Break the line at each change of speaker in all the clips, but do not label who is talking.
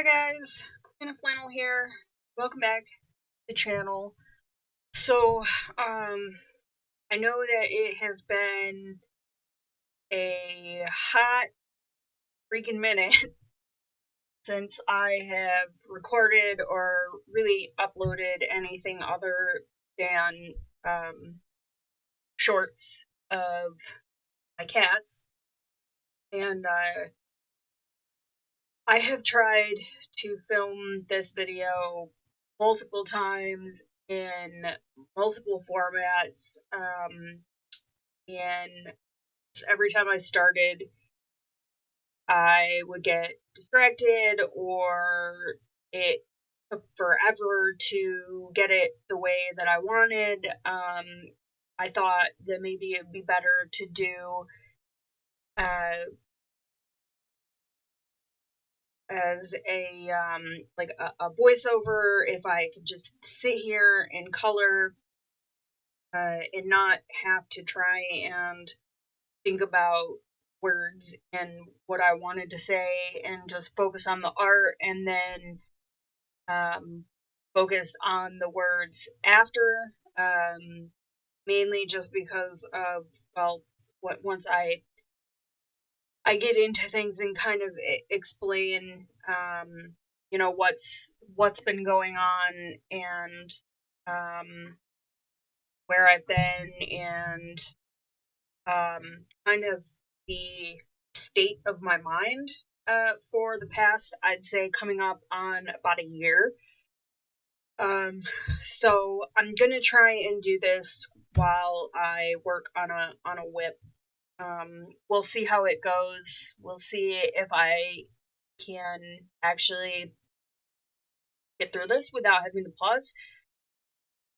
Hi guys, Queen of Flannel here. Welcome back to the channel. So, I know that it has been a hot freaking minute since I have recorded or really uploaded anything other than shorts of my cats. And I have tried to film this video multiple times in multiple formats, and every time I started, I would get distracted or it took forever to get it the way that I wanted. I thought that maybe it'd be better to do as a voiceover if I could just sit here and color and not have to try and think about words and what I wanted to say and just focus on the art and then focus on the words after, mainly just because of, once I get into things and kind of explain, what's been going on and where I've been and kind of the state of my mind for the past, I'd say, coming up on about a year. So I'm gonna try and do this while I work on a whip. We'll see how it goes. We'll see if I can actually get through this without having to pause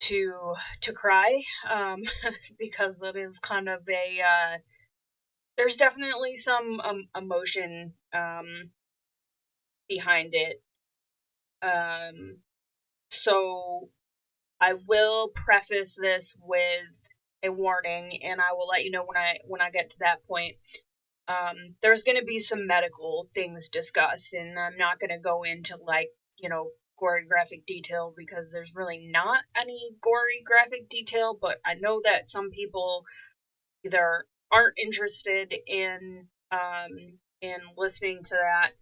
to cry, because it is kind of a there's definitely some emotion behind it. So I will preface this with a warning, and I will let you know when I get to that point. There's going to be some medical things discussed, and I'm not going to go into gory graphic detail because there's really not any gory graphic detail, but I know that some people either aren't interested in listening to that,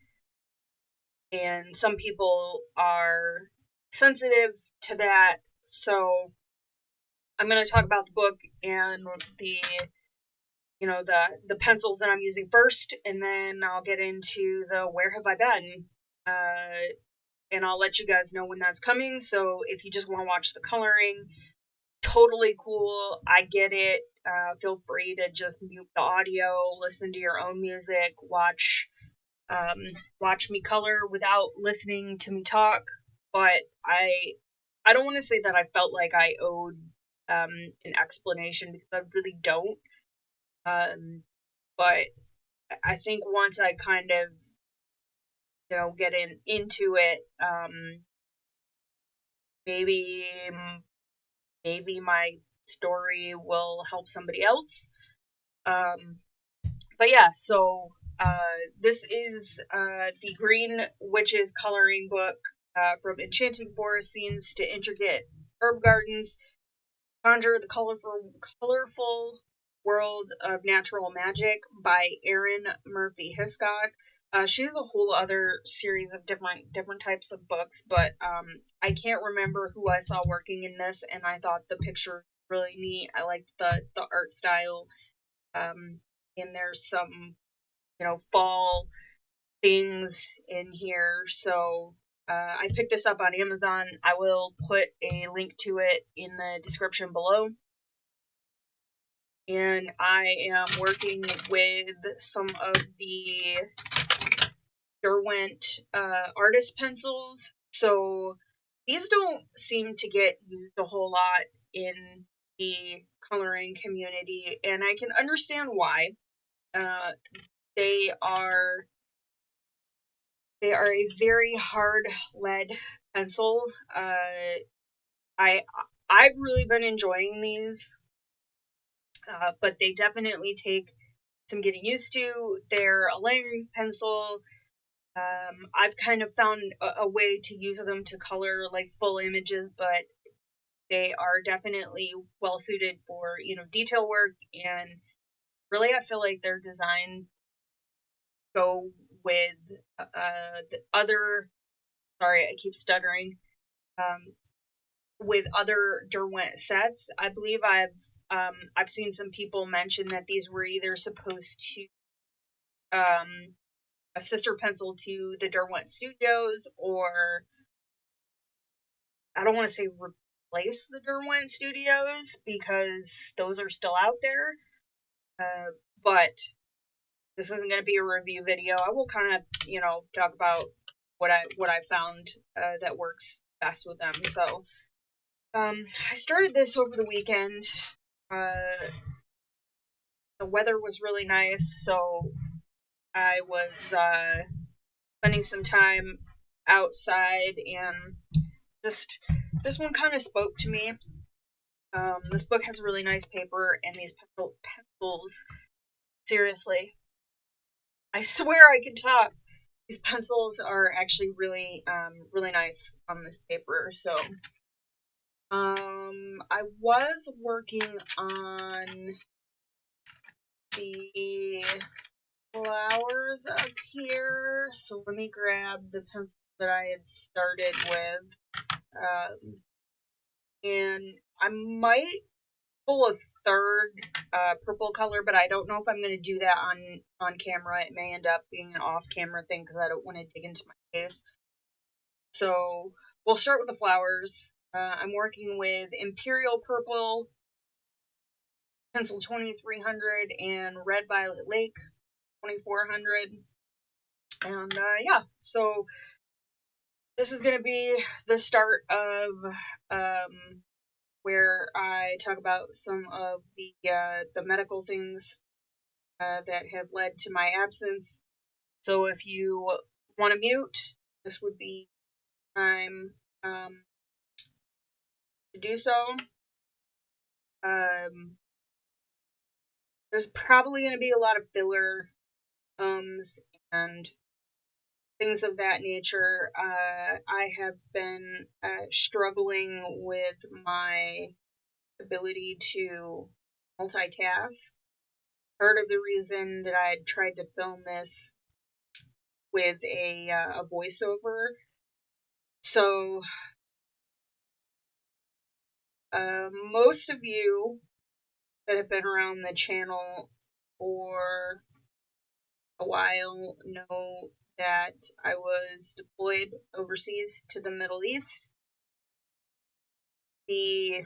and some people are sensitive to that. So I'm going to talk about the book and the pencils that I'm using first, and then I'll get into the where have I been, and I'll let you guys know when that's coming. So if you just want to watch the coloring, totally cool. I get it. Feel free to just mute the audio, listen to your own music, watch me color without listening to me talk. But I don't want to say that I felt like I owed an explanation, because I really don't. But I think once I kind of get into it, maybe my story will help somebody else. But yeah, so this is the Green Witches coloring book, from enchanting forest scenes to intricate herb gardens. Conjure the colorful world of natural magic by Arin Murphy-Hiscock. She has a whole other series of different types of books, but I can't remember who I saw working in this, and I thought the picture really neat. I liked the art style, and there's some fall things in here. So I picked this up on Amazon. I will put a link to it in the description below. And I am working with some of the Derwent Artist pencils. So these don't seem to get used a whole lot in the coloring community, and I can understand why. They are a very hard lead pencil. I've really been enjoying these, but they definitely take some getting used to. They're a layering pencil. I've kind of found a way to use them to color like full images, but they are definitely well suited for, detail work, and really I feel like their design go with the other, sorry, I keep stuttering, um, with other Derwent sets. I believe I've seen some people mention that these were either supposed to a sister pencil to the Derwent Studios, or I don't want to say replace the Derwent Studios because those are still out there. But this isn't going to be a review video. I will kind of, talk about what I found that works best with them. So, I started this over the weekend. The weather was really nice, so I was spending some time outside, and just this one kind of spoke to me. This book has really nice paper, and these pencils, seriously, I swear I can talk. These pencils are actually really, really nice on this paper. So, I was working on the flowers up here. So let me grab the pencil that I had started with. And I might pull a third purple color, but I don't know if I'm going to do that on camera. It may end up being an off-camera thing because I don't want to dig into my case. So we'll start with the flowers. I'm working with Imperial Purple, Pencil 2300, and Red Violet Lake 2400. And yeah, so this is going to be the start of where I talk about some of the medical things that have led to my absence. So if you want to mute, this would be time to do so. There's probably going to be a lot of filler and things of that nature. I have been struggling with my ability to multitask. Part of the reason that I had tried to film this with a voiceover. So, most of you that have been around the channel for a while know that I was deployed overseas to the Middle East. The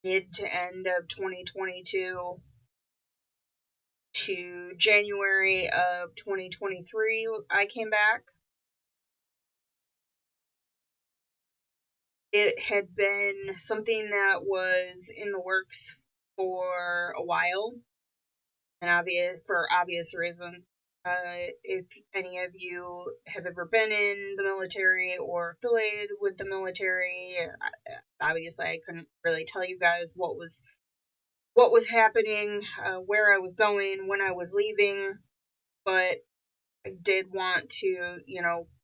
mid to end of 2022 to January of 2023, I came back. It had been something that was in the works for a while, and for obvious reasons. If any of you have ever been in the military or affiliated with the military, obviously I couldn't really tell you guys what was happening, where I was going, when I was leaving, but I did want to,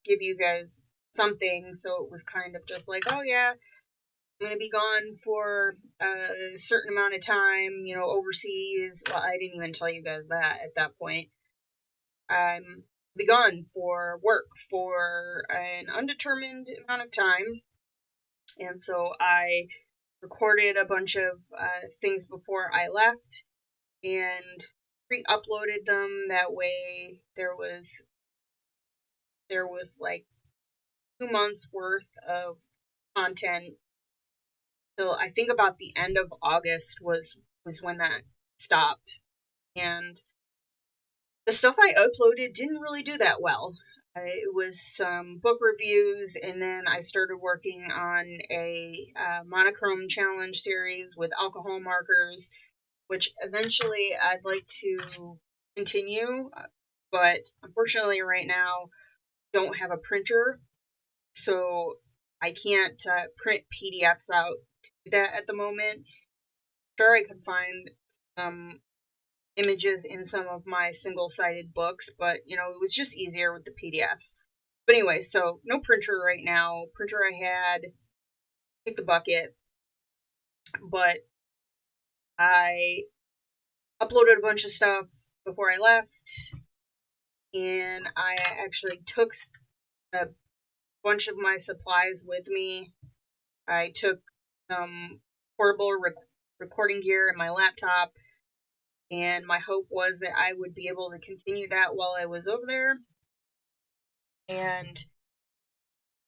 give you guys something, so it was kind of just like, oh yeah, I'm going to be gone for a certain amount of time, overseas. Well, I didn't even tell you guys that at that point. I'm be gone for work for an undetermined amount of time. And so I recorded a bunch of things before I left and pre-uploaded them. That way there was like 2 months worth of content. So I think about the end of August was when that stopped. And the stuff I uploaded didn't really do that well. It was some book reviews, and then I started working on a monochrome challenge series with alcohol markers, which eventually I'd like to continue, but unfortunately right now don't have a printer, so I can't print PDFs out to do that at the moment. Sure, I could find some images in some of my single-sided books, but, it was just easier with the PDFs. But anyway, so no printer right now. Printer I had, kick the bucket, but I uploaded a bunch of stuff before I left, and I actually took a bunch of my supplies with me. I took some portable recording gear and my laptop, and my hope was that I would be able to continue that while I was over there. And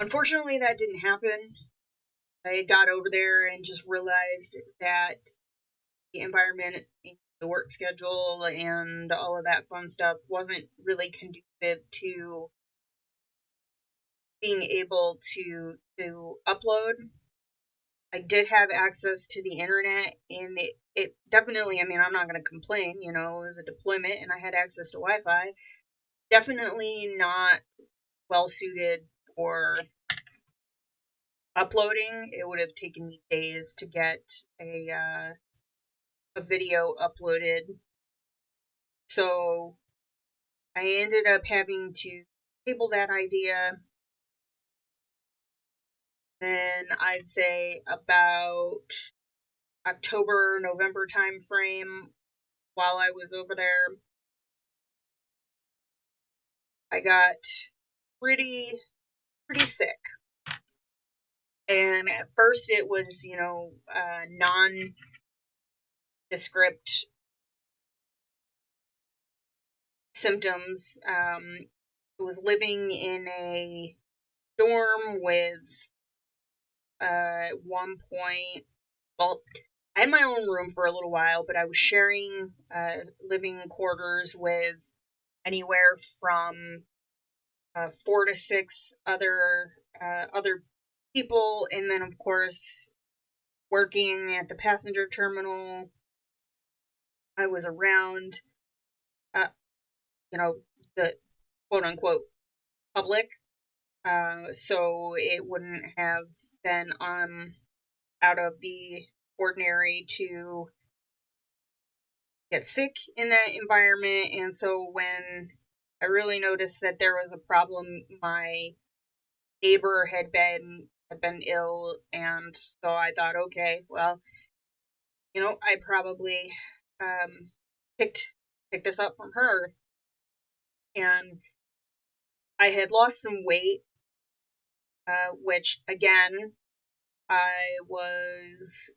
unfortunately, that didn't happen. I got over there and just realized that the environment, the work schedule, and all of that fun stuff wasn't really conducive to being able to upload. I did have access to the internet, and it definitely, I mean, I'm not going to complain, it was a deployment and I had access to Wi-Fi. Definitely not well suited for uploading. It would have taken me days to get a video uploaded. So I ended up having to table that idea. Then I'd say about October, November time frame, while I was over there, I got pretty sick. And at first it was, nondescript symptoms. I was living in a dorm with, at one point, well, I had my own room for a little while, but I was sharing living quarters with anywhere from 4 to 6 other people, and then of course working at the passenger terminal, I was around, the quote unquote public, so it wouldn't have been out of the ordinary to get sick in that environment. And so when I really noticed that there was a problem, my neighbor had been ill, and so I thought, okay, well, I probably picked this up from her. And I had lost some weight, which again, I was,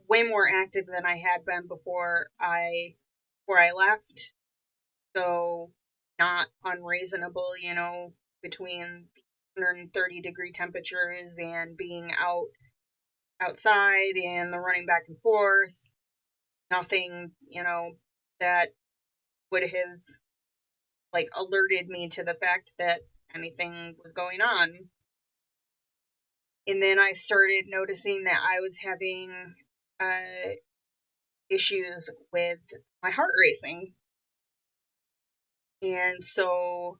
way more active than I had been before I left. So not unreasonable, between 130-degree temperatures and being outside and the running back and forth. Nothing, that would have alerted me to the fact that anything was going on. And then I started noticing that I was having issues with my heart racing. And so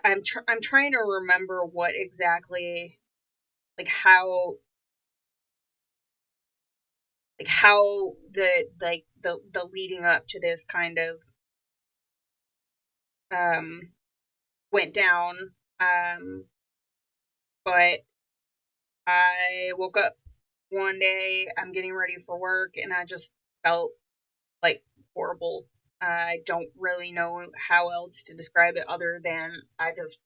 I'm trying to remember what exactly, how the leading up to this kind of went down. But I woke up one day, I'm getting ready for work, and I just felt horrible. I don't really know how else to describe it other than I just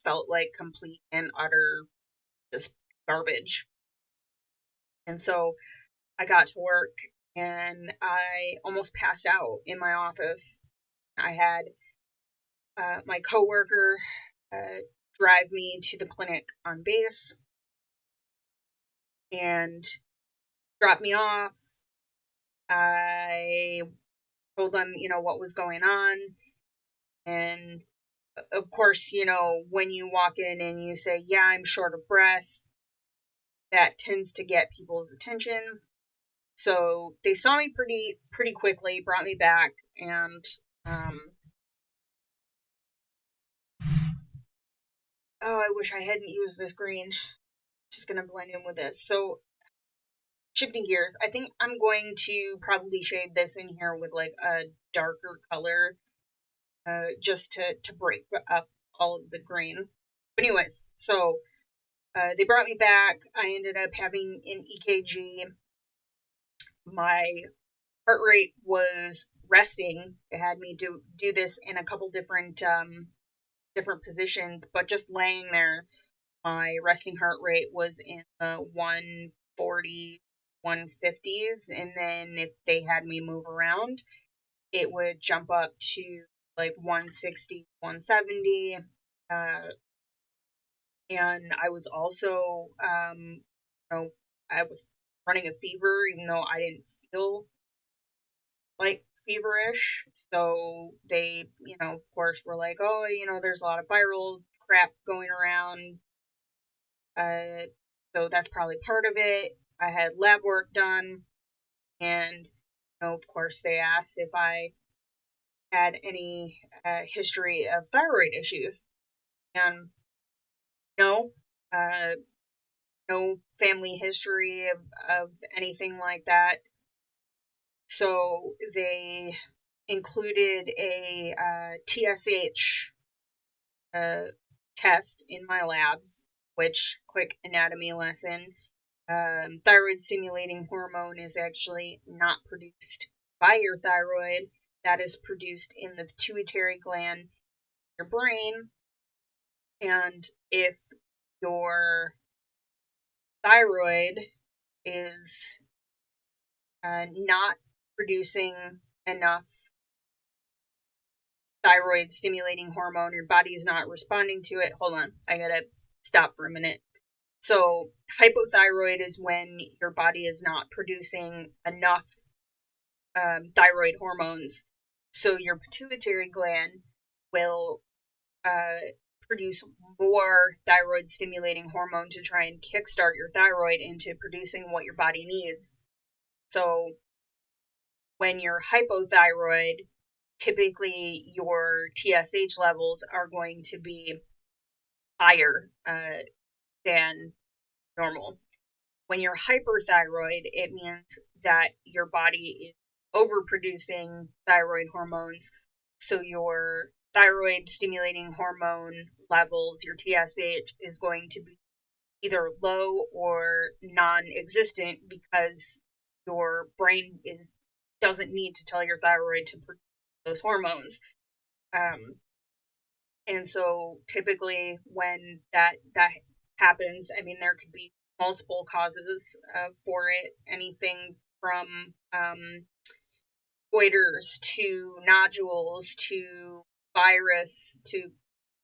felt like complete and utter just garbage. And so I got to work and I almost passed out in my office. I had my coworker drive me to the clinic on base and drop me off. I told them, what was going on. And of course, when you walk in and you say, yeah, I'm short of breath, that tends to get people's attention. So they saw me pretty quickly, brought me back, and I wish I hadn't used this green. Just gonna blend in with this. So shifting gears, I think I'm going to probably shade this in here with like a darker color, just to break up all of the green. But anyways, so they brought me back. I ended up having an EKG. My heart rate was resting. They had me do this in a couple different positions, but just laying there, my resting heart rate was in the 140, 150s, and then if they had me move around, it would jump up to like 160, 170. And I was also, I was running a fever, even though I didn't feel like feverish. So they, of course, were like, oh, there's a lot of viral crap going around. So that's probably part of it. I had lab work done, and of course, they asked if I had any history of thyroid issues, and no, uh, no family history of anything like that. So they included a TSH test in my labs, which, quick anatomy lesson, thyroid stimulating hormone is actually not produced by your thyroid. That is produced in the pituitary gland in your brain. And if your thyroid is not producing enough thyroid stimulating hormone, your body is not responding to it. Hold on, I gotta stop for a minute. So, hypothyroid is when your body is not producing enough thyroid hormones. So, your pituitary gland will produce more thyroid stimulating hormone to try and kickstart your thyroid into producing what your body needs. So, when you're hypothyroid, typically your TSH levels are going to be higher than normal. When you're hyperthyroid, it means that your body is overproducing thyroid hormones. So your thyroid stimulating hormone levels, your TSH, is going to be either low or non-existent because your brain doesn't need to tell your thyroid to produce those hormones. And so typically when that happens, I mean, there could be multiple causes for it, anything from goiters to nodules to virus to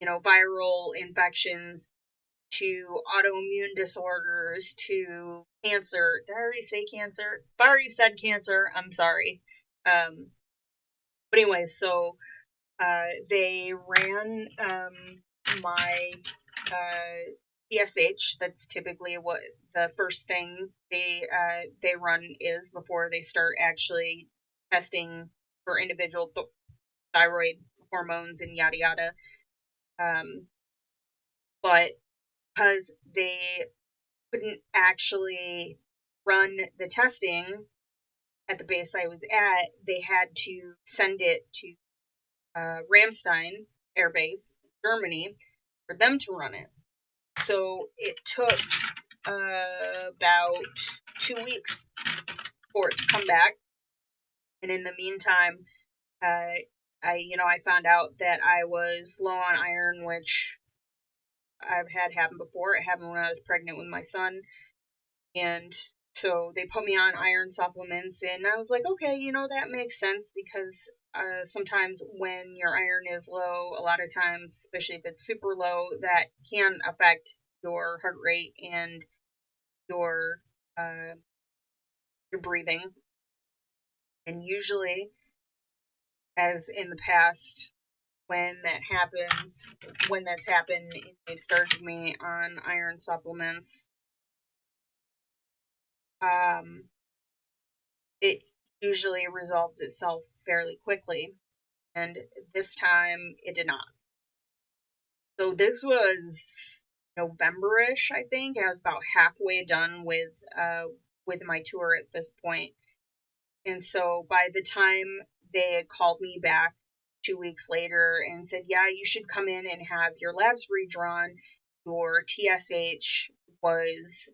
viral infections to autoimmune disorders to cancer. Did I already say cancer? If I already said cancer, I'm sorry. But anyway, so they ran my TSH. That's typically what the first thing they run is before they start actually testing for individual thyroid hormones and yada yada. But because they couldn't actually run the testing at the base I was at, they had to send it to Ramstein Air Base, Germany, for them to run it. So it took about 2 weeks for it to come back, and in the meantime, I found out that I was low on iron, which I've had happen before. It happened when I was pregnant with my son, and so they put me on iron supplements, and I was like, okay, that makes sense because sometimes when your iron is low, a lot of times, especially if it's super low, that can affect your heart rate and your breathing. And usually, as in the past, when that's happened, they've started me on iron supplements. It usually resolves itself fairly quickly, and this time it did not. So this was November-ish, I think. I was about halfway done with with my tour at this point. And so by the time they had called me back 2 weeks later and said, yeah, you should come in and have your labs redrawn, your TSH was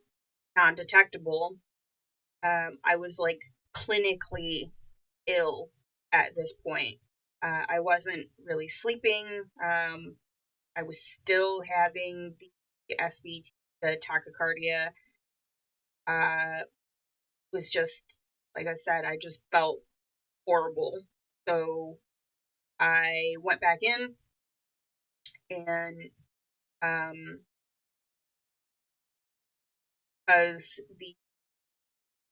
non-detectable. I was like clinically ill at this point. I wasn't really sleeping. I was still having the SVT, the tachycardia. Was just, like I said, I just felt horrible. So I went back in and, because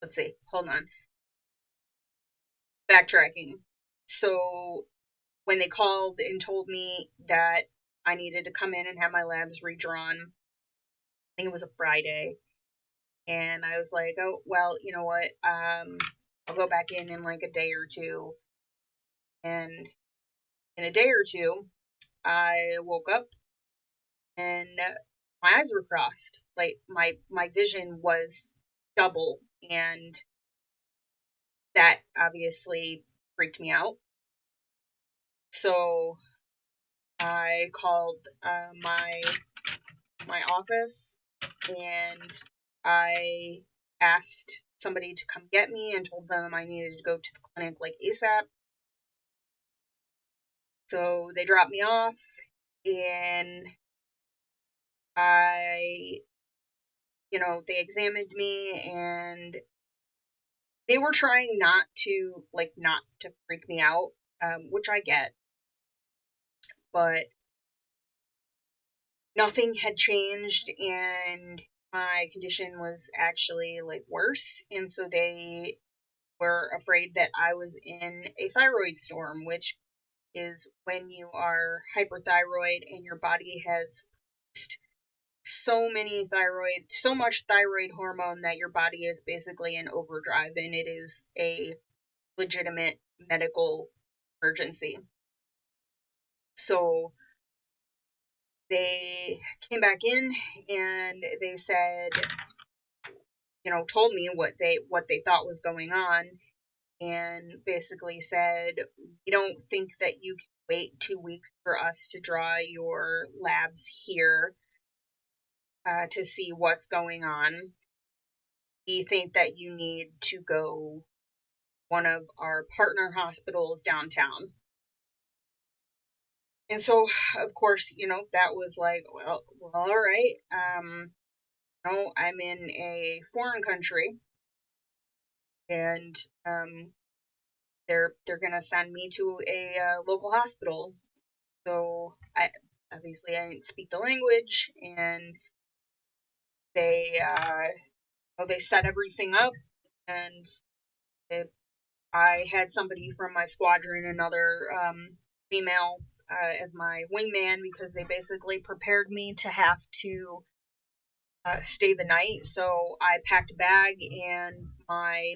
let's see, hold on, backtracking. So when they called and told me that I needed to come in and have my labs redrawn, I think it was a Friday, and I was like, oh, well, you know what, I'll go back in like a day or two. And in a day or two, I woke up and my eyes were crossed. Like my vision was double, and that obviously freaked me out. So I called my office, and I asked somebody to come get me and told them I needed to go to the clinic like ASAP. So they dropped me off, and I, they examined me, and they were trying not to freak me out, which I get, but nothing had changed, and my condition was actually like worse, and so they were afraid that I was in a thyroid storm, which is when you are hyperthyroid and your body has so much thyroid hormone that your body is basically in overdrive, and it is a legitimate medical emergency. So they came back in and they said, told me what they thought was going on, and basically said, we don't think that you can wait 2 weeks for us to draw your labs here to see what's going on. We think that you need to go one of our partner hospitals downtown. And so, of course, that was like, well, all right. I'm in a foreign country, and they're gonna send me to a local hospital. So I didn't speak the language, and they they set everything up, and I had somebody from my squadron, another female, as my wingman, because they basically prepared me to have to stay the night. So I packed a bag, and my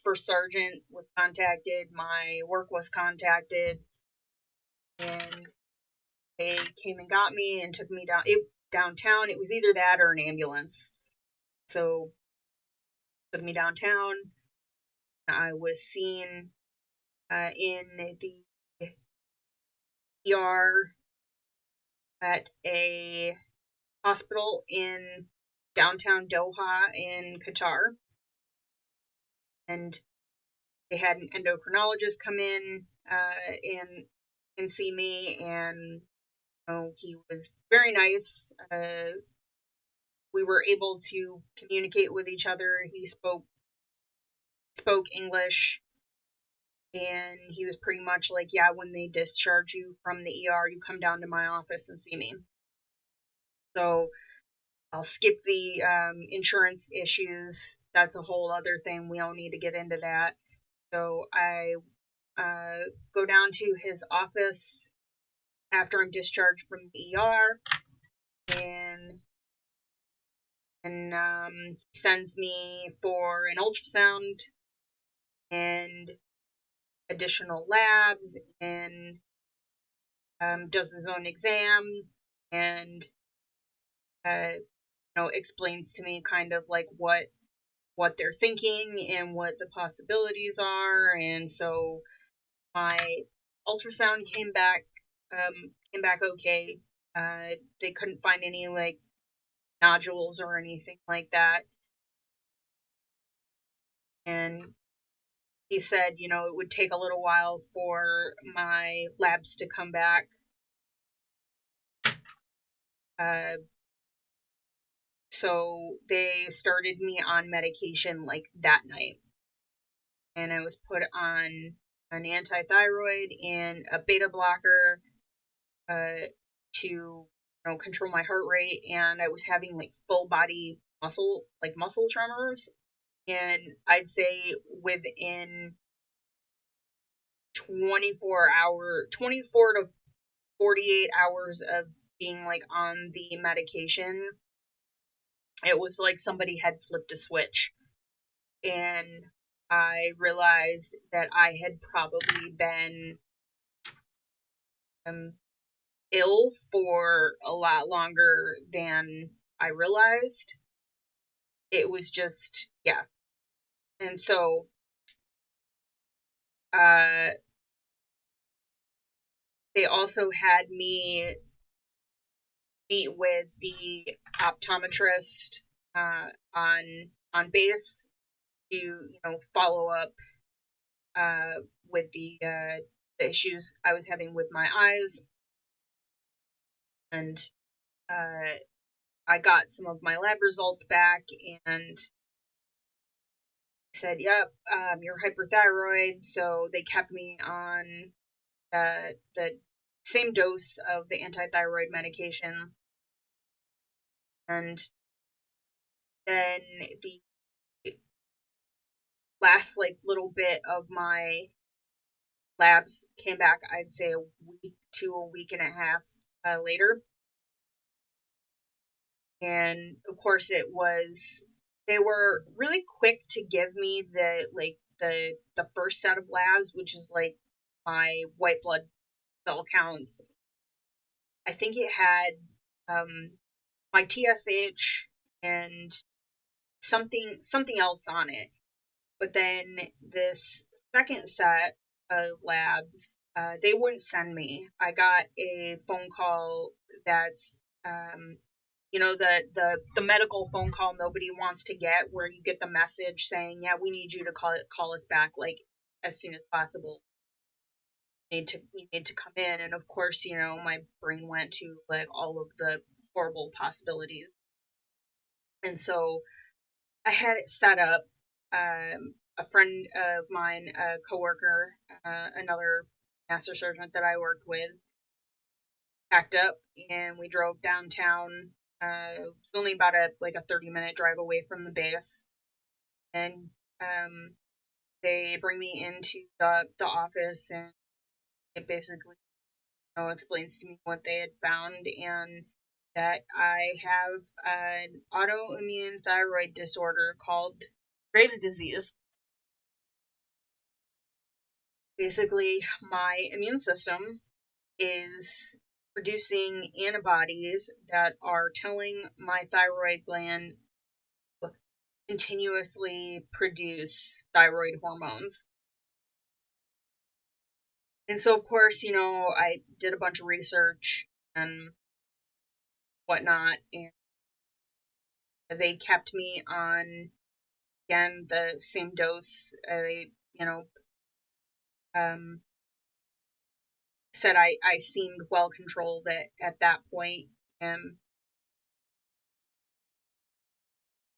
first sergeant was contacted, my work was contacted, and they came and got me and took me downtown. It was either that or an ambulance. So took me downtown. I was seen in the ER at a hospital in downtown Doha in Qatar. And they had an endocrinologist come in and see me, and he was very nice. We were able to communicate with each other. He spoke English, and he was pretty much like, yeah, when they discharge you from the ER, you come down to my office and see me. So I'll skip the insurance issues. That's a whole other thing. We don't need to get into that. So I go down to his office after I'm discharged from the ER, and sends me for an ultrasound and additional labs, and does his own exam, and explains to me kind of like what what they're thinking and what the possibilities are. And so my ultrasound came back okay. They couldn't find any like nodules or anything like that. And he said, you know, it would take a little while for my labs to come back. Uh, so they started me on medication like that night. And I was put on an antithyroid and a beta blocker to, you know, control my heart rate. And I was having like full body muscle tremors. And I'd say within 24 to 48 hours of being like on the medication, it was like somebody had flipped a switch. And I realized that I had probably been ill for a lot longer than I realized. It was just, yeah. And so, uh, they also had me meet with the optometrist on base to, you know, follow up with the issues I was having with my eyes. And I got some of my lab results back and said, "Yep, you're hyperthyroid." So they kept me on the same dose of the antithyroid medication, and then the last like little bit of my labs came back. I'd say a week to a week and a half later, and of course they were really quick to give me the first set of labs, which is like my white blood cell counts. I think it had my TSH and something else on it. But then this second set of labs, they wouldn't send me. I got a phone call that's you know, the medical phone call nobody wants to get, where you get the message saying, "Yeah, we need you to call us back like as soon as possible. You need to come in." And of course, you know, my brain went to like all of the horrible possibilities. And so I had it set up. A friend of mine, a coworker, another master sergeant that I worked with, packed up and we drove downtown. It's only about a 30-minute drive away from the base, and they bring me into the office, and it basically, you know, explains to me what they had found, and that I have an autoimmune thyroid disorder called Graves' disease. Basically, my immune system is producing antibodies that are telling my thyroid gland to continuously produce thyroid hormones. And so, of course, you know, I did a bunch of research and whatnot, and they kept me on, again, the same dose. You know, um, said I seemed well controlled at that point, and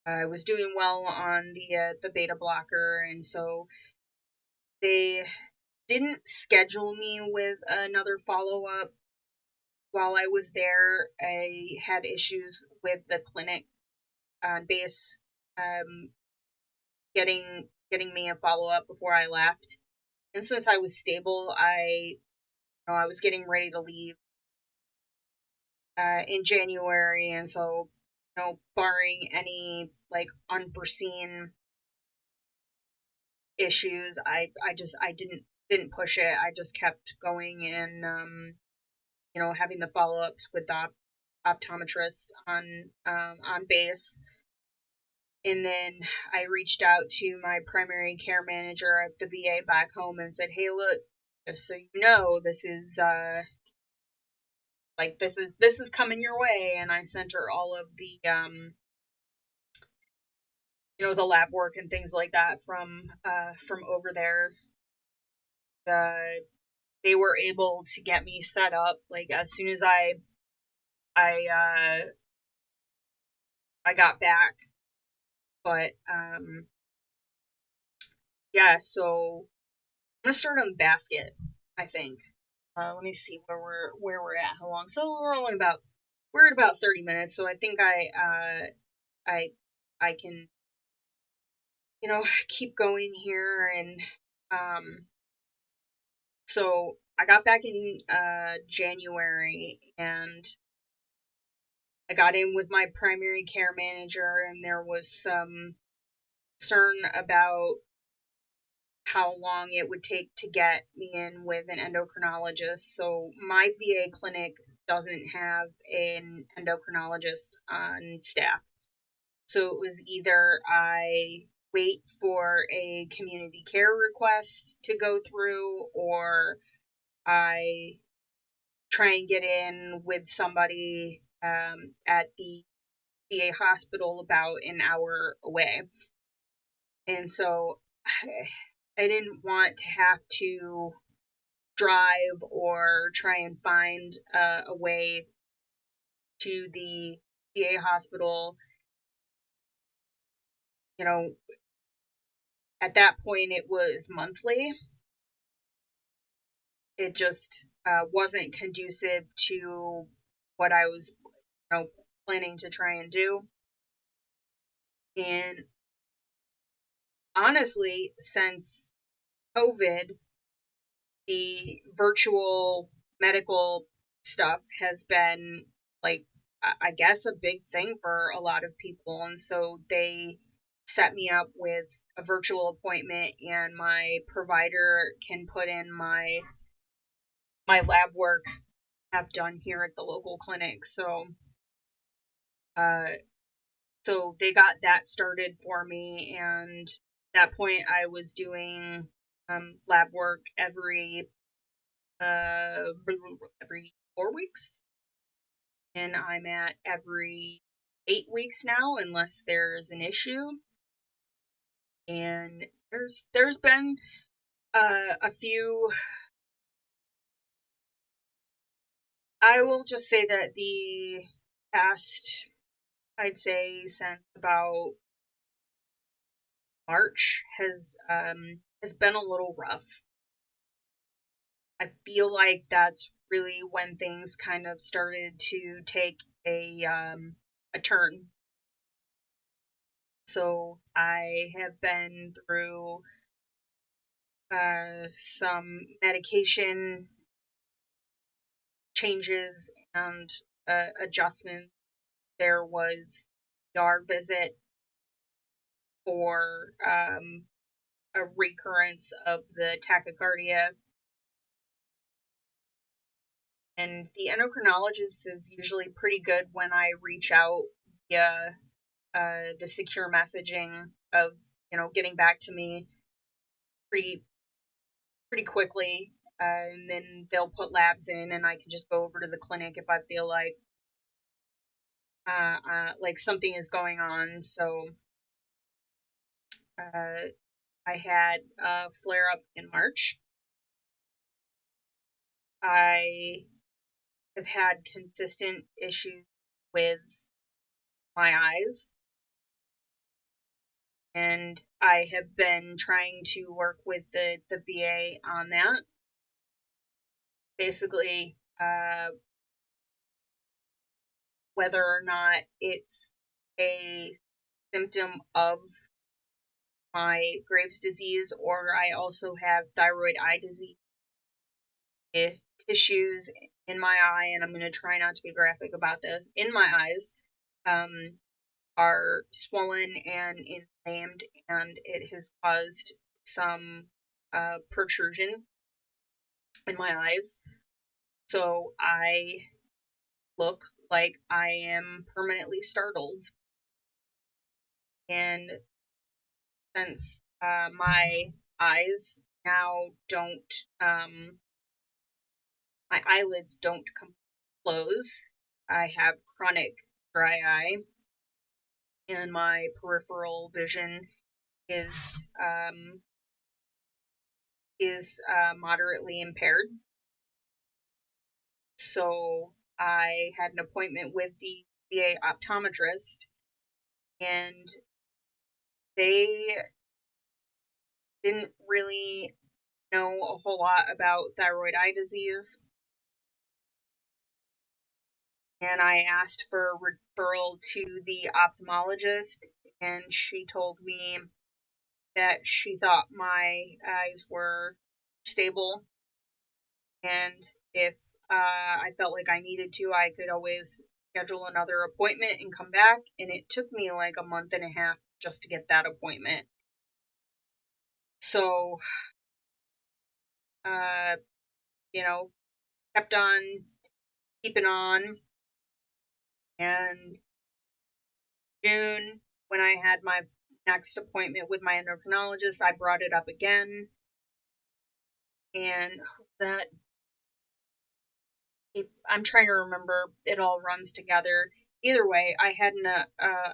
I was doing well on the beta blocker, and so they didn't schedule me with another follow up while I was there. I had issues with the clinic on base, um, getting me a follow up before I left, and since I was stable, I was getting ready to leave in January, and so, you know, barring any like unforeseen issues, I didn't push it. I just kept going and you know, having the follow ups with the optometrist on base. And then I reached out to my primary care manager at the VA back home and said, "Hey, look, just so you know, this is this is coming your way." And I sent her all of the the lab work and things like that from over there. They were able to get me set up like as soon as I I got back. But yeah, so I'm gonna start on basket, I think. Let me see where we're at. How long? So we're at about 30 minutes. So I think I can keep going here. And um so I got back in January, and I got in with my primary care manager, and there was some concern about how long it would take to get me in with an endocrinologist. So my VA clinic doesn't have an endocrinologist on staff. So it was either I wait for a community care request to go through, or I try and get in with somebody at the VA hospital about an hour away. And so I didn't want to have to drive or try and find a way to the VA hospital. You know, at that point it was monthly. It just wasn't conducive to what I was planning to try and do. And honestly, since COVID, the virtual medical stuff has been like, I guess, a big thing for a lot of people. And so they set me up with a virtual appointment, and my provider can put in my lab work I've done here at the local clinic. Uh, so they got that started for me, and at that point I was doing lab work every 4 weeks, and I'm at every 8 weeks now, unless there's an issue. And there's been a few. I will just say that the past, I'd say since about March, has been a little rough. I feel like that's really when things kind of started to take a turn. So I have been through some medication changes and adjustments. There was our visit for a recurrence of the tachycardia. And the endocrinologist is usually pretty good when I reach out via the secure messaging of getting back to me pretty pretty quickly, and then they'll put labs in, and I can just go over to the clinic if I feel like something is going on. So I had a flare up in March. I have had consistent issues with my eyes, and I have been trying to work with the VA on that. Basically, whether or not it's a symptom of my Graves' disease, or I also have thyroid eye disease. Tissues in my eye, and I'm going to try not to be graphic about this, in my eyes, are swollen and inflamed, and it has caused some protrusion in my eyes. So I look like I am permanently startled. And since my eyes now don't, my eyelids don't close, I have chronic dry eye, and my peripheral vision is moderately impaired. So I had an appointment with the VA optometrist, and they didn't really know a whole lot about thyroid eye disease. And I asked for a referral to the ophthalmologist, and she told me that she thought my eyes were stable, and if I felt like I needed to, I could always schedule another appointment and come back. And it took me like a month and a half just to get that appointment. So, you know, kept on keeping on. And June, when I had my next appointment with my endocrinologist, I brought it up again. And that, I'm trying to remember, it all runs together. Either way, I had an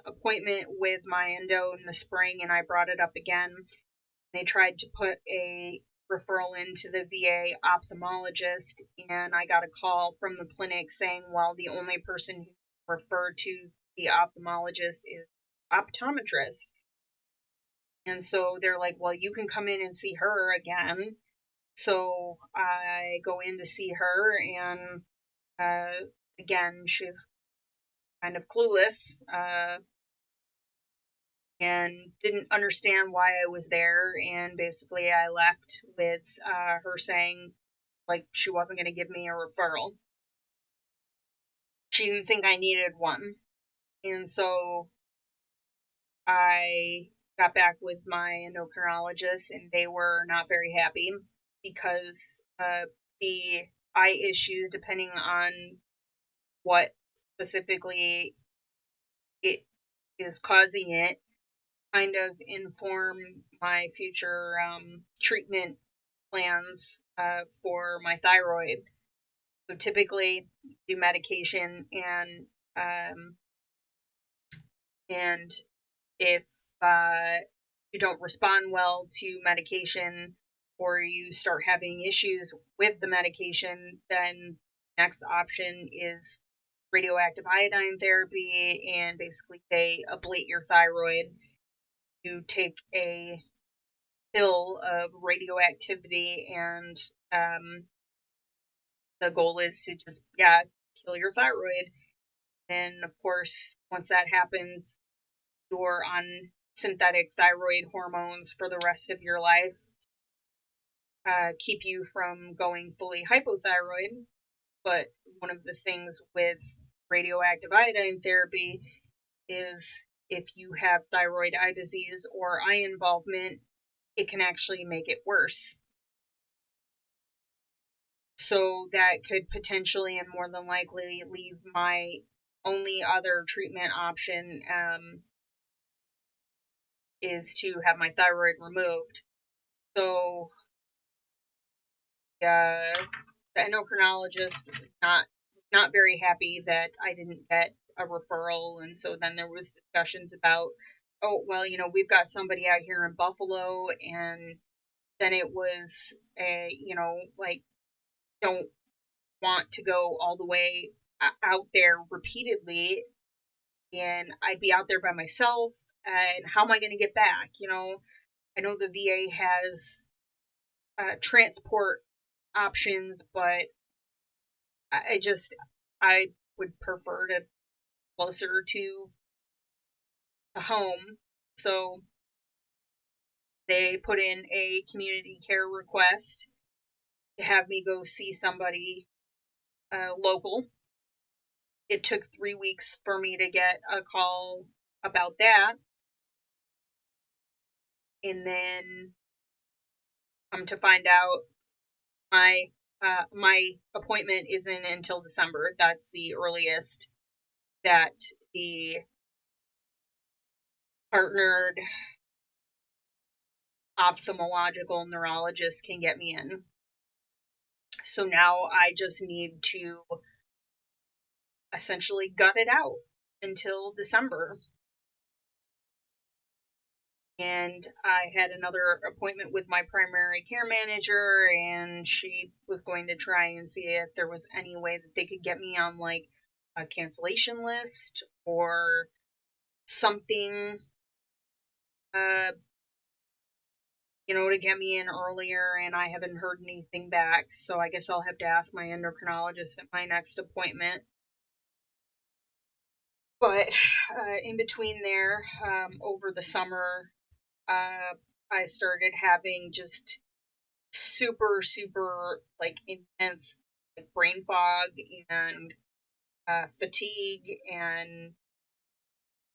appointment with my endo in the spring, and I brought it up again. They tried to put a referral into the VA ophthalmologist, and I got a call from the clinic saying, well, the only person who referred to the ophthalmologist is optometrist. And so they're like, well, you can come in and see her again. So I go in to see her, and again, she's kind of clueless, and didn't understand why I was there. And basically, I left with her saying, like, she wasn't going to give me a referral. She didn't think I needed one. And so I got back with my endocrinologist, and they were not very happy because the eye issues, depending on what specifically it is causing it, kind of inform my future treatment plans for my thyroid. So typically, do medication, and if you don't respond well to medication, or you start having issues with the medication, then next option is radioactive iodine therapy, and basically they ablate your thyroid. You take a pill of radioactivity, and the goal is to just, kill your thyroid. And of course, once that happens, you're on synthetic thyroid hormones for the rest of your life, keep you from going fully hypothyroid. But one of the things with radioactive iodine therapy is if you have thyroid eye disease or eye involvement, it can actually make it worse. So that could potentially and more than likely leave my only other treatment option is to have my thyroid removed. So the endocrinologist was not very happy that I didn't get a referral, and so then there was discussions about, oh, well, we've got somebody out here in Buffalo. And then it was like, don't want to go all the way out there repeatedly, and I'd be out there by myself, and how am I going to get back? I know the VA has transport options, but I would prefer to closer to home. So they put in a community care request to have me go see somebody local. It took 3 weeks for me to get a call about that. And then come to find out, my appointment isn't until December. That's the earliest that the partnered ophthalmological neurologist can get me in. So now I just need to essentially gut it out until December. And I had another appointment with my primary care manager, and she was going to try and see if there was any way that they could get me on like a cancellation list or something, uh, to get me in earlier. And I haven't heard anything back, so I guess I'll have to ask my endocrinologist at my next appointment. But in between there, over the summer, I started having just super, super like intense like brain fog and fatigue, and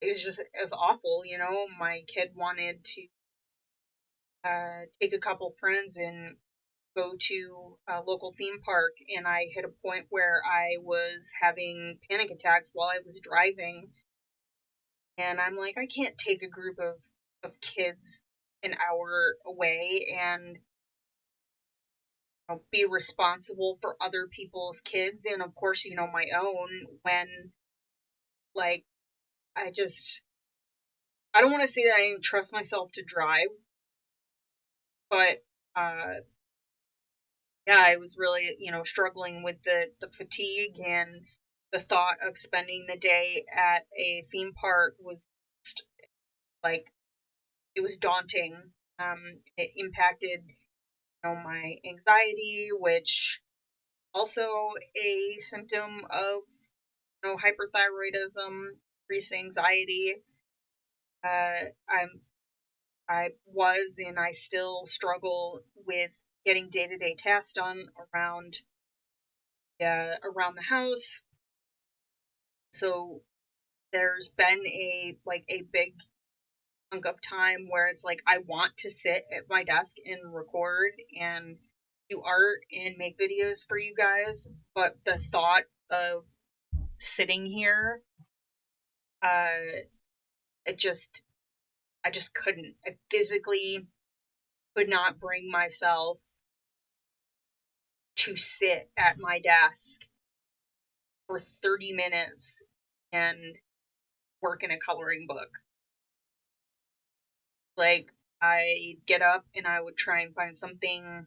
it was awful. My kid wanted to take a couple friends and go to a local theme park, and I hit a point where I was having panic attacks while I was driving, and I'm like, I can't take a group of kids an hour away and be responsible for other people's kids, and of course, my own, when like I don't want to say that I didn't trust myself to drive, but yeah, I was really, struggling with the fatigue, and the thought of spending the day at a theme park was just, like, it was daunting. It impacted, my anxiety, which also a symptom of, hyperthyroidism, increased anxiety. I'm I was and I still struggle with getting day-to-day tasks done around the house. So there's been a big chunk of time where it's like I want to sit at my desk and record and do art and make videos for you guys, but the thought of sitting here, uh it just I just couldn't. I physically could not bring myself to sit at my desk for 30 minutes and work in a coloring book. Like, I'd get up and I would try and find something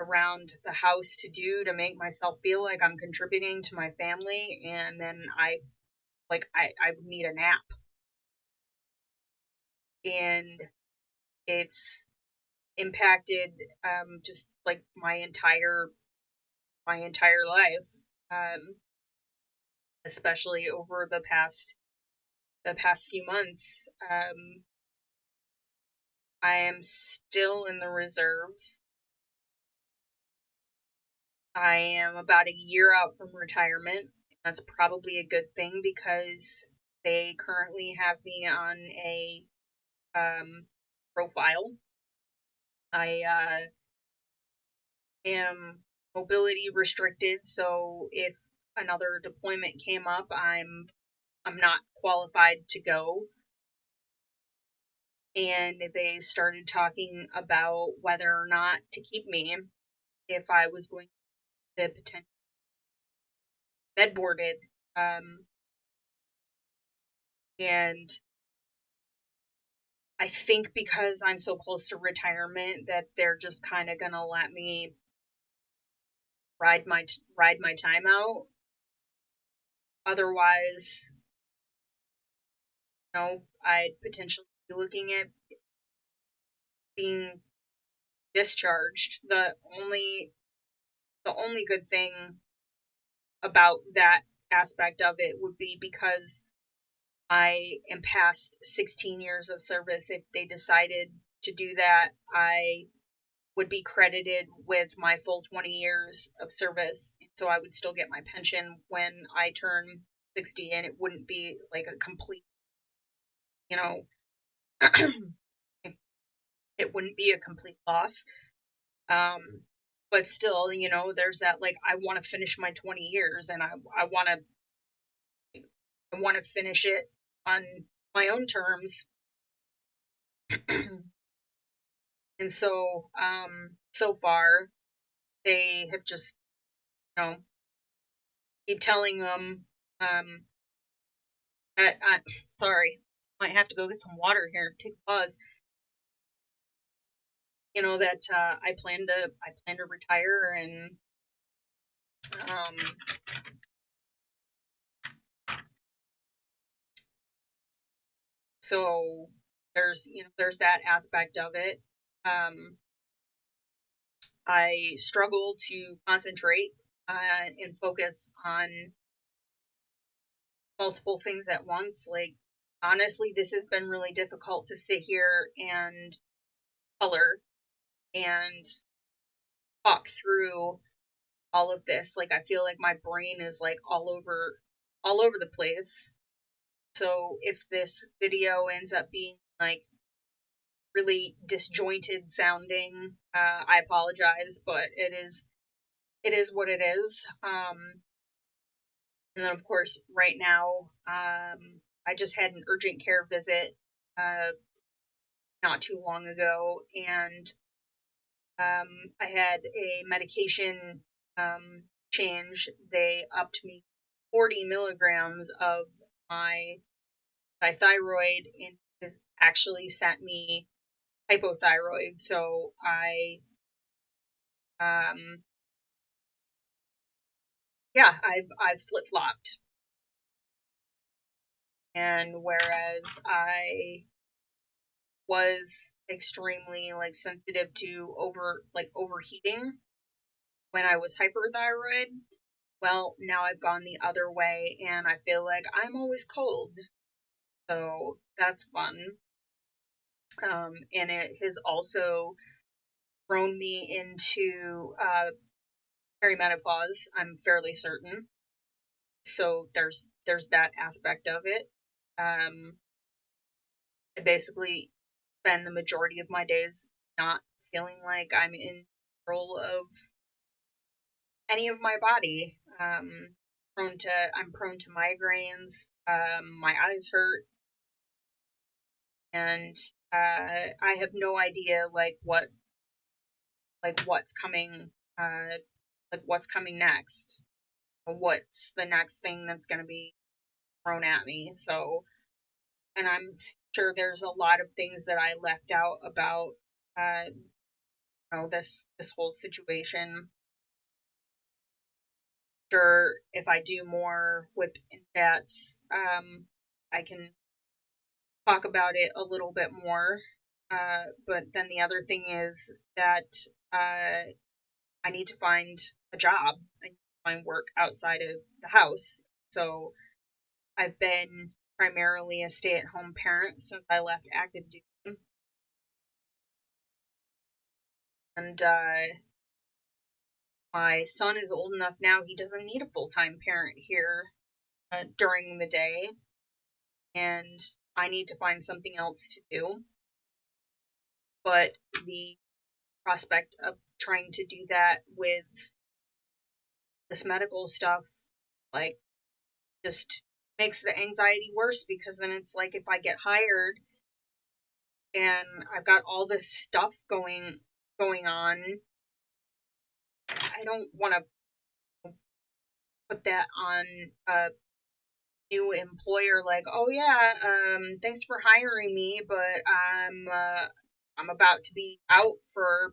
around the house to do to make myself feel like I'm contributing to my family, and then I would need a nap. And it's impacted just like my entire life. Especially over the past few months. I am still in the reserves. I am about a year out from retirement. That's probably a good thing because they currently have me on a profile. I am mobility restricted, so if another deployment came up, I'm not qualified to go. And they started talking about whether or not to keep me if I was going to potentially bedboarded. And I think because I'm so close to retirement that they're just kind of gonna let me ride my time out. Otherwise, I'd potentially be looking at being discharged. The only good thing about that aspect of it would be because I am past 16 years of service. If they decided to do that, I would be credited with my full 20 years of service. So I would still get my pension when I turn 60, and it wouldn't be like a complete, you know, it wouldn't be a complete loss. But still, there's that, like, I want to finish my 20 years, and I want to finish it on my own terms. And so, so far, they have just, keep telling them, that, sorry, might have to go get some water here, take a pause, that, I plan to retire, and, um, so there's that aspect of it. I struggle to concentrate, and focus on multiple things at once. Like, honestly, this has been really difficult to sit here and color and talk through all of this. Like, I feel like my brain is like all over the place. So if this video ends up being like really disjointed sounding, I apologize, but it is what it is. And then of course right now, I just had an urgent care visit not too long ago, and I had a medication change. They upped me 40 milligrams of my thyroid, and has actually sent me hypothyroid. So um, I've flip flopped. And whereas I was extremely like sensitive to overheating when I was hyperthyroid, well, now I've gone the other way and I feel like I'm always cold. So that's fun. And it has also thrown me into perimenopause, I'm fairly certain. So there's that aspect of it. I basically spend the majority of my days not feeling like I'm in control of any of my body. I'm prone to migraines. My eyes hurt, and I have no idea what's coming, what's coming next. What's the next thing that's going to be thrown at me? So, and I'm sure there's a lot of things that I left out about this whole situation. Sure, if I do more whip and chats, I can talk about it a little bit more. But then the other thing is that I need to find a job. I need to find work outside of the house. So I've been primarily a stay-at-home parent since I left active duty, and my son is old enough now; he doesn't need a full-time parent here during the day, and I need to find something else to do. But the prospect of trying to do that with this medical stuff, like, just makes the anxiety worse, because then it's like if I get hired and I've got all this stuff going on, I don't want to put that on a new employer, like, oh yeah, thanks for hiring me, but I'm about to be out for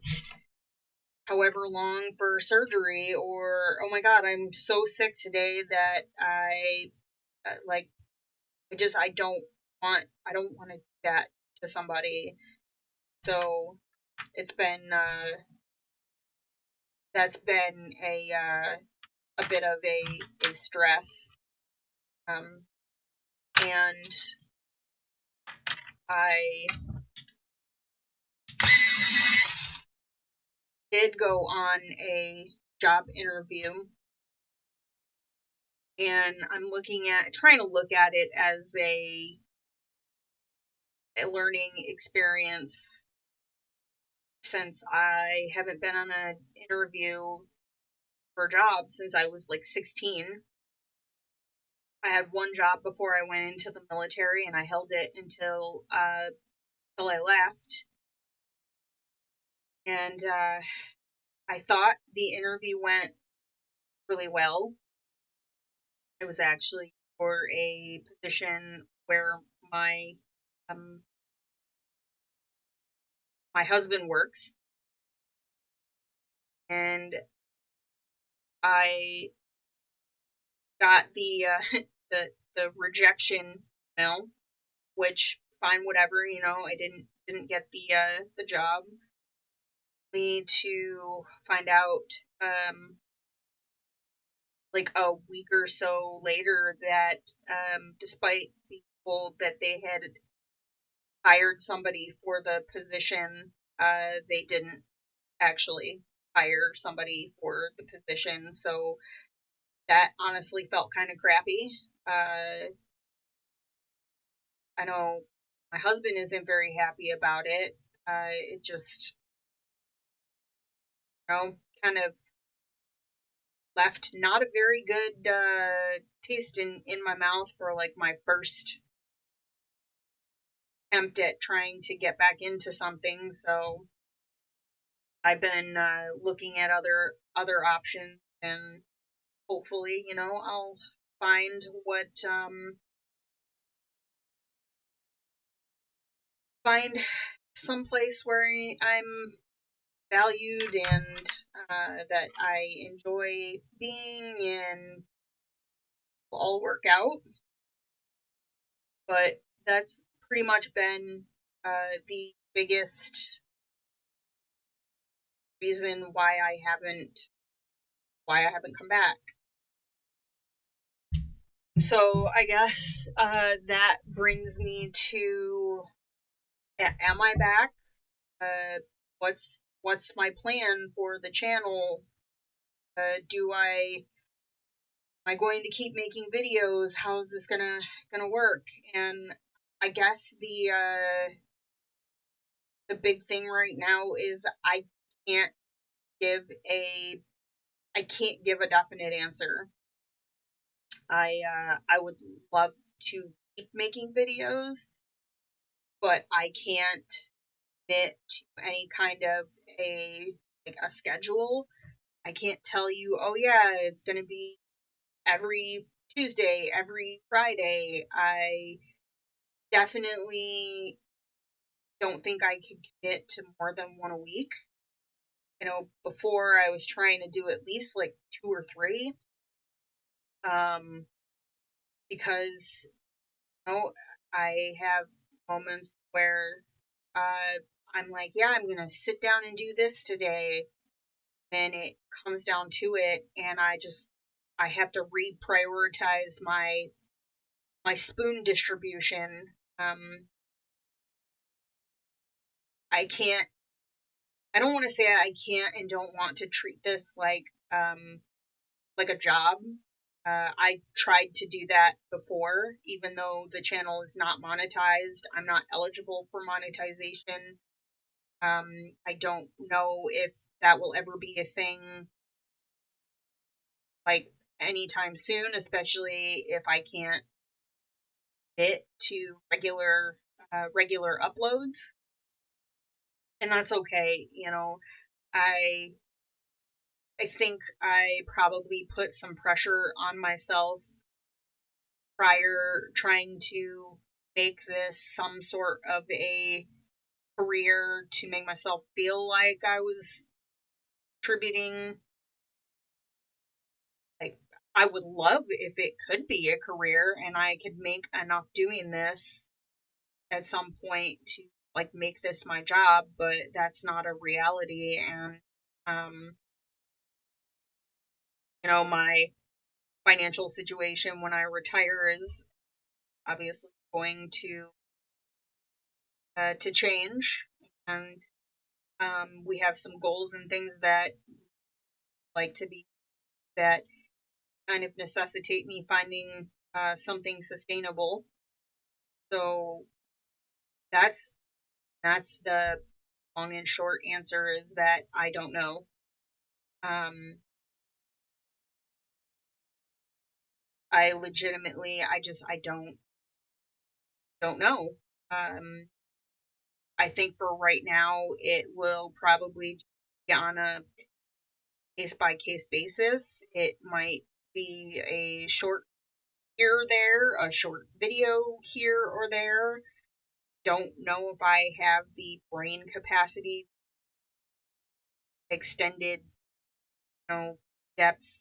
however long for surgery, or oh my god, I'm so sick today that like I don't want to do that to somebody. So it's been that's been a bit of a stress, um and I did go on a job interview, and I'm trying to look at it as a learning experience, since I haven't been on an interview for a job since I was like 16. I had one job before I went into the military, and I held it until till I left. And I thought the interview went really well. It was actually for a position where my um, my husband works, and I got the the rejection email, which fine, whatever, I didn't get the job. Need to find out like a week or so later that despite being told that they had hired somebody for the position, they didn't actually hire somebody for the position. So that honestly felt kind of crappy. I know my husband isn't very happy about it. It just, kind of left not a very good taste in my mouth for like my first attempt at trying to get back into something. So I've been looking at other options, and hopefully, I'll find find some place where I'm valued, and that I enjoy being, and will all work out. But that's pretty much been the biggest reason why I haven't come back. So I guess that brings me to, am I back? Uh, what's my plan for the channel? Do am I going to keep making videos? How is this gonna work? And I guess the big thing right now is can't give a I can't give a definite answer. I would love to keep making videos, but I can't commit to any kind of a schedule. I can't tell you, oh yeah, it's gonna be every Tuesday, every Friday. I definitely don't think I could commit to more than one a week. Before I was trying to do at least like two or three. Because I have moments where I'm like, yeah, I'm gonna sit down and do this today. Then it comes down to it, and I have to reprioritize my spoon distribution. I can't. I don't want to say I can't and don't want to treat this like a job. I tried to do that before, even though the channel is not monetized. I'm not eligible for monetization. I don't know if that will ever be a thing, like anytime soon, especially if I can't fit to regular uploads. And that's okay. I I think I probably put some pressure on myself prior, trying to make this some sort of a career, to make myself feel like I was contributing. Like, I would love if it could be a career and I could make enough doing this at some point to like make this my job, but that's not a reality. And um my financial situation when I retire is obviously going to change. And we have some goals and things that like to be that kind of necessitate me finding something sustainable. So that's the long and short answer, is that I don't know. I legitimately, I don't know. I think for right now, it will probably be on a case by case basis. It might be a short here or there, a short video here or there. Don't know if I have the brain capacity, extended, depth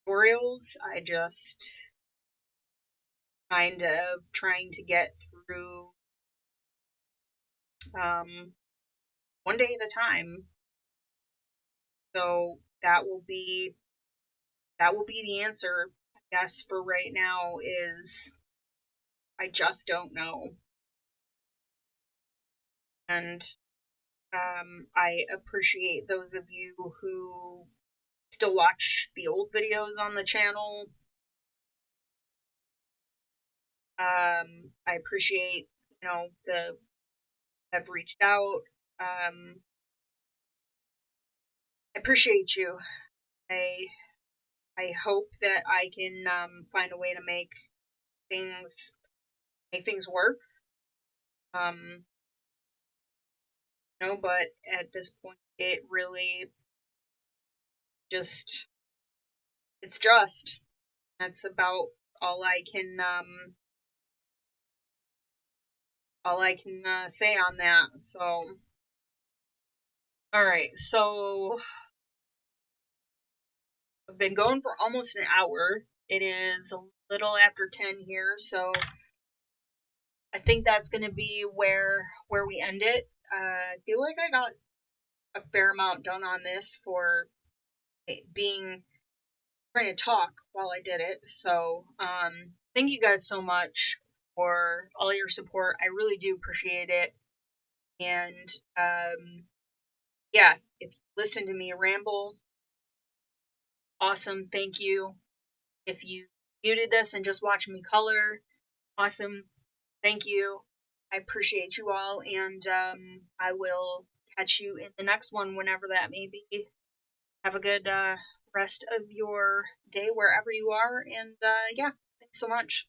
tutorials. I just kind of trying to get through um, one day at a time. So that will be the answer, I guess, for right now is I just don't know. And I appreciate those of you who still watch the old videos on the channel. I appreciate, the have reached out. I appreciate you. I I hope that I can find a way to things make things work. Um, but at this point, it really just it's just that's about all I can say on that. So, all right. So I've been going for almost an hour. It is a little after 10 here, so I think that's going to be where we end it. I feel like I got a fair amount done on this for it being trying to talk while I did it. So, thank you guys so much for all your support. I really do appreciate it. And yeah, if you listen to me ramble, awesome. Thank you. If you muted this and just watched me color, awesome. Thank you. I appreciate you all, and I will catch you in the next one whenever that may be. Have a good rest of your day wherever you are, and yeah, thanks so much.